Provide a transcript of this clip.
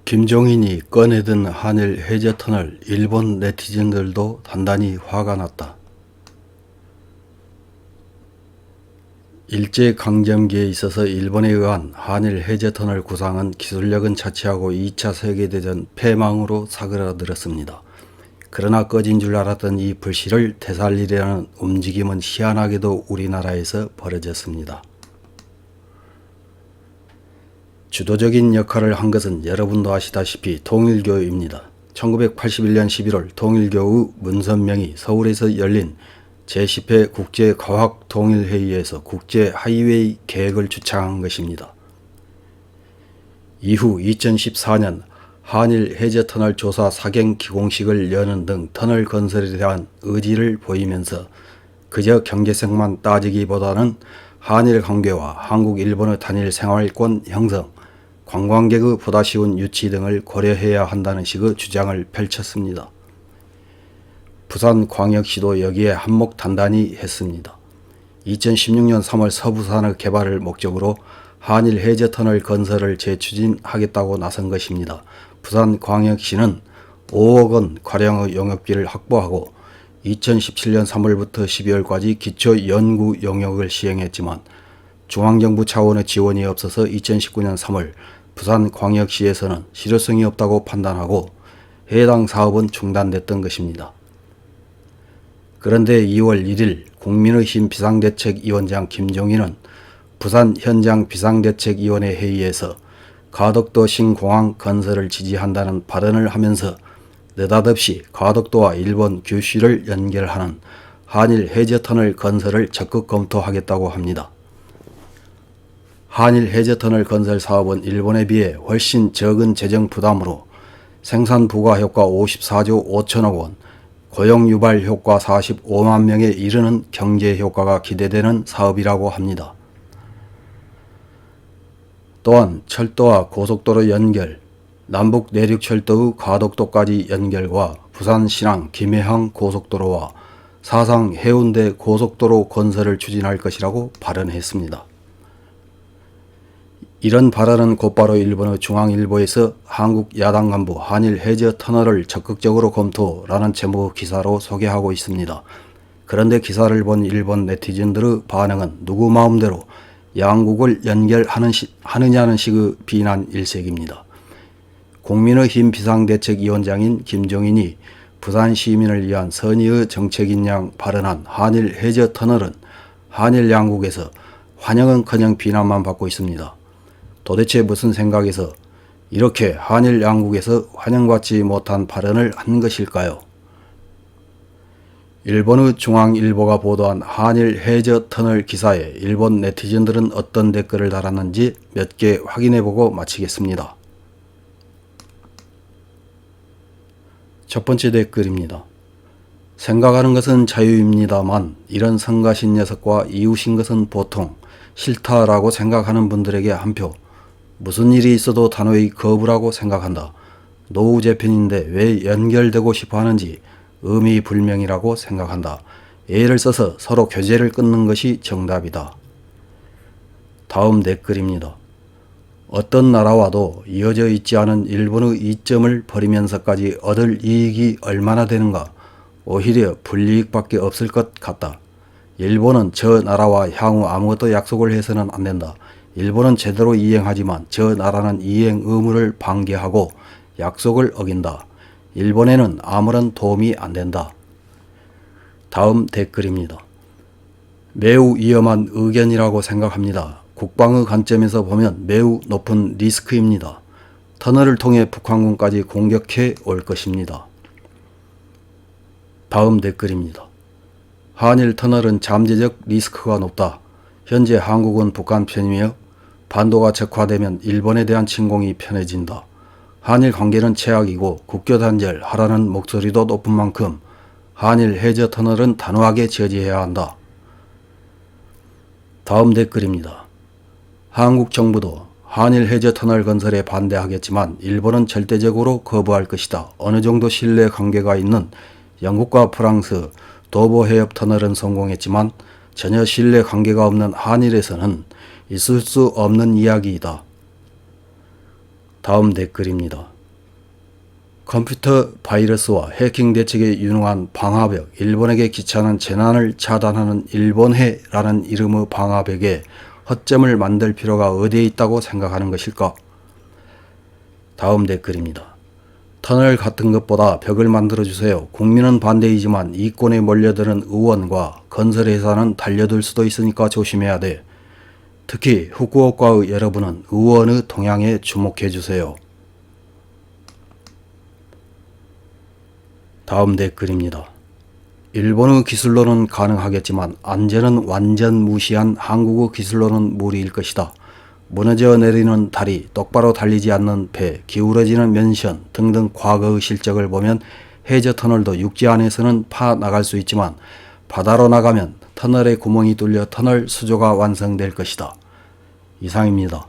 김종인이 꺼내든 한일 해저터널, 일본 네티즌들도 단단히 화가 났다. 일제강점기에 있어서 일본에 의한 한일 해저터널 구상은 기술력은 자취하고 2차 세계대전 패망으로 사그라들었습니다. 그러나 꺼진 줄 알았던 이 불씨를 되살리려는 움직임은 희한하게도 우리나라에서 벌어졌습니다. 주도적인 역할을 한 것은 여러분도 아시다시피 통일교입니다. 1981년 11월 통일교의 문선명이 서울에서 열린 제10회 국제과학통일회의에서 국제하이웨이 계획을 주창한 것입니다. 이후 2014년 한일 해저터널 조사 사경 기공식을 여는 등 터널 건설에 대한 의지를 보이면서 그저 경제성만 따지기보다는 한일 관계와 한국 일본의 단일 생활권 형성, 관광객의 보다 쉬운 유치 등을 고려해야 한다는 식의 주장을 펼쳤습니다. 부산광역시도 여기에 한몫 단단히 했습니다. 2016년 3월 서부산의 개발을 목적으로 한일 해저터널 건설을 재추진하겠다고 나선 것입니다. 부산광역시는 5억 원 가량의 용역비를 확보하고 2017년 3월부터 12월까지 기초 연구 용역을 시행했지만 중앙정부 차원의 지원이 없어서 2019년 3월 부산광역시에서는 실효성이 없다고 판단하고 해당 사업은 중단됐던 것입니다. 그런데 2월 1일 국민의힘 비상대책위원장 김종인은 부산 현장 비상대책위원회 회의에서 가덕도 신공항 건설을 지지한다는 발언을 하면서 느닷없이 가덕도와 일본 규슈를 연결하는 한일 해저터널 건설을 적극 검토하겠다고 합니다. 한일 해저터널 건설 사업은 일본에 비해 훨씬 적은 재정 부담으로 생산 부가 효과 54조 5천억 원, 고용 유발 효과 45만 명에 이르는 경제 효과가 기대되는 사업이라고 합니다. 또한 철도와 고속도로 연결, 남북 내륙철도의 가덕도까지 연결과 부산 신항 김해항 고속도로와 사상 해운대 고속도로 건설을 추진할 것이라고 발언했습니다. 이런 발언은 곧바로 일본의 중앙일보에서 한국 야당 간부 한일 해저터널을 적극적으로 검토라는 제목의 기사로 소개하고 있습니다. 그런데 기사를 본 일본 네티즌들의 반응은 누구 마음대로 양국을 연결하느냐는 식의 비난 일색입니다. 국민의힘 비상대책위원장인 김종인이 부산 시민을 위한 선의의 정책인 양 발언한 한일 해저터널은 한일 양국에서 환영은커녕 비난만 받고 있습니다. 도대체 무슨 생각에서 이렇게 한일 양국에서 환영받지 못한 발언을 한 것일까요? 일본의 중앙일보가 보도한 한일 해저터널 기사에 일본 네티즌들은 어떤 댓글을 달았는지 몇 개 확인해보고 마치겠습니다. 첫 번째 댓글입니다. 생각하는 것은 자유입니다만 이런 성가신 녀석과 이웃인 것은 보통 싫다라고 생각하는 분들에게 한 표. 무슨 일이 있어도 단호히 거부라고 생각한다. 노후 재편인데 왜 연결되고 싶어 하는지 의미불명이라고 생각한다. 애를 써서 서로 교제를 끊는 것이 정답이다. 다음 댓글입니다. 어떤 나라와도 이어져 있지 않은 일본의 이점을 버리면서까지 얻을 이익이 얼마나 되는가. 오히려 불이익밖에 없을 것 같다. 일본은 저 나라와 향후 아무것도 약속을 해서는 안 된다. 일본은 제대로 이행하지만 저 나라는 이행 의무를 방기하고 약속을 어긴다. 일본에는 아무런 도움이 안 된다. 다음 댓글입니다. 매우 위험한 의견이라고 생각합니다. 국방의 관점에서 보면 매우 높은 리스크입니다. 터널을 통해 북한군까지 공격해 올 것입니다. 다음 댓글입니다. 한일 터널은 잠재적 리스크가 높다. 현재 한국은 북한 편이며 반도가 적화되면 일본에 대한 침공이 편해진다. 한일 관계는 최악이고 국교 단절하라는 목소리도 높은 만큼 한일 해저터널은 단호하게 저지해야 한다. 다음 댓글입니다. 한국 정부도 한일 해저터널 건설에 반대하겠지만 일본은 절대적으로 거부할 것이다. 어느 정도 신뢰 관계가 있는 영국과 프랑스 도보해협 터널은 성공했지만 전혀 신뢰 관계가 없는 한일에서는 있을 수 없는 이야기이다. 다음 댓글입니다. 컴퓨터 바이러스와 해킹 대책에 유능한 방화벽, 일본에게 귀찮은 재난을 차단하는 일본해라는 이름의 방화벽에 허점을 만들 필요가 어디에 있다고 생각하는 것일까? 다음 댓글입니다. 터널 같은 것보다 벽을 만들어주세요. 국민은 반대이지만 이권에 몰려드는 의원과 건설회사는 달려들 수도 있으니까 조심해야 돼. 특히 후쿠오카의 여러분은 의원의 동향에 주목해주세요. 다음 댓글입니다. 일본의 기술로는 가능하겠지만 안전은 완전 무시한 한국의 기술로는 무리일 것이다. 무너져 내리는 다리, 똑바로 달리지 않는 배, 기울어지는 면션 등등 과거의 실적을 보면 해저 터널도 육지 안에서는 파 나갈 수 있지만 바다로 나가면 터널에 구멍이 뚫려 터널 수조가 완성될 것이다. 이상입니다.